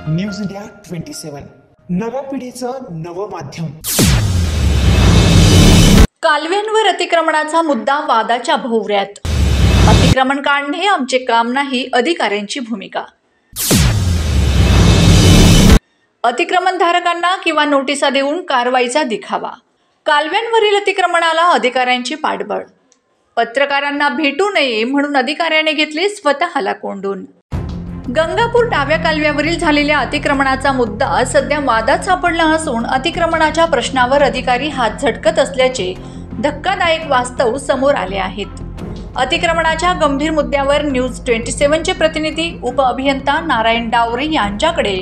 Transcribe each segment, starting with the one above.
News India 27 नव्या पिढीचं नवं माध्यम। कालव्यांवर अतिक्रमणाचा मुद्दा वादाच्या भोवऱ्यात। अतिक्रमण काढणे आमचे काम नाही, अधिकाऱ्यांची भूमिका। अतिक्रमणधारकांना किंवा नोटिसा देऊन कारवाईचा दिखावा। कालव्यांवरील अतिक्रमणाला अधिकाऱ्यांची पाठबळ। पत्रकारांना भेटू नये म्हणून अधिकाऱ्याने घेतले स्वतःला कोंडून। गंगापूर डाव्या कालव्यावरील झालेल्या अतिक्रमणाचा मुद्दा सध्या वादात सापडला असून अतिक्रमणाच्या प्रश्नावर अधिकारी हात झटकत असल्याचे धक्कादायक वास्तव समोर आले आहेत। अतिक्रमणाच्या गंभीर मुद्द्यावर न्यूज 27 चे प्रतिनिधी उपअभियंता नारायण डावरे यांच्याकडे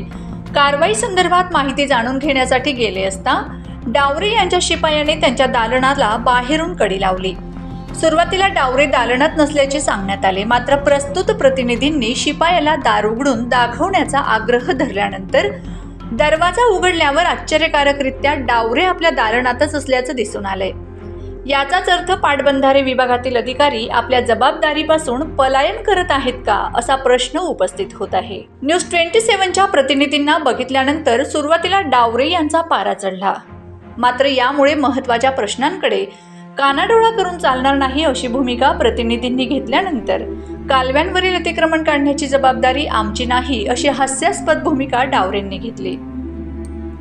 कारवाई संदर्भात माहिती जाणून घेण्यासाठी गेले असता डावरे यांच्या शिपायाने त्यांच्या दालनाला बाहेरून कडी लावली। सुरुवातीला डावरे दालनात नसल्याचे सांगण्यात आले, मात्र प्रस्तुत प्रतिनिधींनी शिपायाला दार उघडून दाखवण्याचा आग्रह धरल्यानंतर दरवाजा उघडल्यावर आश्चर्यकारकरित्या डावरे आपल्या दालनातच असल्याचं दिसून आले। याचाच अर्थ पाटबंधारे विभागातील अधिकारी आपल्या जबाबदारीपासून पलायन करत आहेत का, असा प्रश्न उपस्थित होत आहे। न्यूज 27च्या प्रतिनिधींना बघितल्यानंतर सुरुवातीला डावरे यांचा पारा चढला, मात्र यामुळे महत्त्वाच्या प्रश्नांकडे कानाडोळा करून चालणार नाही अशी भूमिका प्रतिनिधींनी घेतल्यानंतर कालव्यांवरील अतिक्रमण काढण्याची जबाबदारी आमची नाही अशी हास्यास्पद भूमिका डावरेंनी घेतली।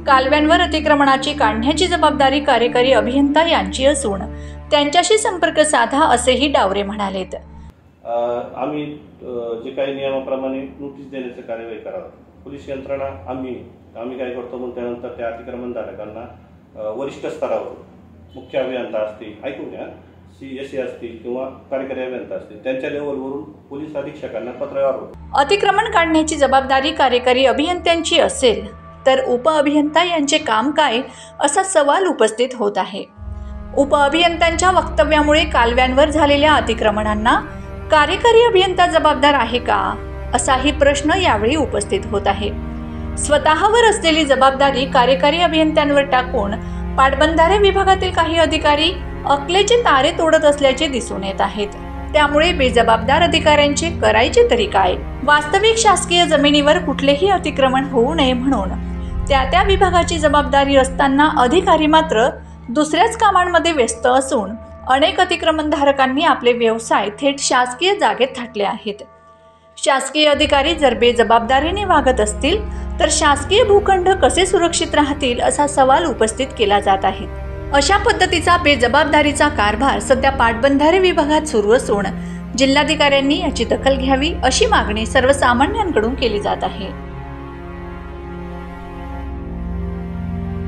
कालव्यांवर अतिक्रमणाची काढण्याची जबाबदारी कार्यकारी अभियंता यांची असून त्यांच्याशी संपर्क साधा असेही डावरे म्हणालेत। आम्ही जे काही नियमाप्रमाणे नोटीस देण्याची कार्यवाही करावी। पोलीस यंत्रणा आम्ही काय करतो मग त्यानंतर त्या अतिक्रमणधारकांना वरिष्ठ स्तरावर मुख्य अभियंता असतील, ऐकून घ्या, CSE असतील किंवा कार्यकारी अभियंता असतील, त्यांच्या लेवलवरून पोलीस अधीक्षकांना पत्रव्यवहार होतो। अतिक्रमण काढण्याची जबाबदारी कार्यकारी अभियंत्यांची असेल तर उपअभियंता यांचे काम काय, असा सवाल उपस्थित होत आहे। उपअभियंत्यांच्या वक्तव्यामुळे कालव्यांवर झालेल्या अतिक्रमणांना कार्यकारी अभियंता जबाबदार आहे का, असाही प्रश्न यावेळी उपस्थित होत आहे। स्वतःवर असलेली जबाबदारी कार्यकारी अभियंत्यांवर टाकून पाटबंधारे विभागातील काही अधिकारी अकलेचे तारे तोडत असल्याचे दिसून येत आहेत। त्यामुळे बेजबाबदार अधिकाऱ्यांचे करायचे तरी काय। वास्तविक शासकीय जमिनीवर कुठलेही अतिक्रमण होऊ नये म्हणून त्या विभागाची जबाबदारी असताना अधिकारी मात्र दुसऱ्याच कामांमध्ये व्यस्त असून अनेक अतिक्रमणधारकांनी आपले व्यवसाय थेट शासकीय जागेत थाटले आहेत। शासकीय अधिकारी जर बेजबाबदारीने वागत असतील तर शासकीय भूखंड कसे सुरक्षित राहतील, असा सवाल उपस्थित केला जात आहे। अशा पद्धतीचा बेजबाबदारीचा कारभार सध्या पाटबंधारे विभागात सुरू असून जिल्हाधिकाऱ्यांनी याची दखल घ्यावी अशी मागणी सर्वसामान्यांकडून केली जात आहे।